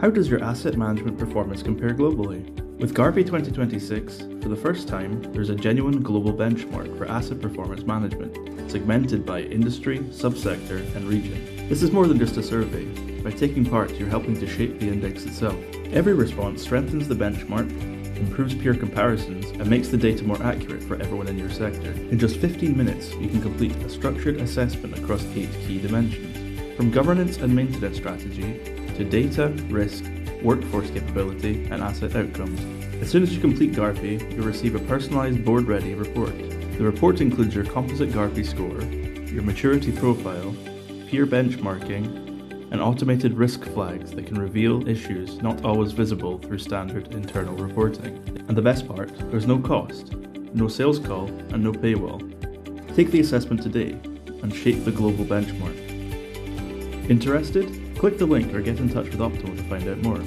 How does your asset management performance compare globally? With GARPI 2026, for the first time, there's a genuine global benchmark for asset performance management, segmented by industry, subsector, and region. This is more than just a survey. By taking part, you're helping to shape the index itself. Every response strengthens the benchmark, improves peer comparisons, and makes the data more accurate for everyone in your sector. In just 15 minutes, you can complete a structured assessment across 8 key dimensions. From governance and maintenance strategy, to data, risk, workforce capability, and asset outcomes. As soon as you complete GARPI, you'll receive a personalised board-ready report. The report includes your composite GARPI score, your maturity profile, peer benchmarking, and automated risk flags that can reveal issues not always visible through standard internal reporting. And the best part, there's no cost, no sales call, and no paywall. Take the assessment today and shape the global benchmark. Interested? Click the link or get in touch with Optimal to find out more.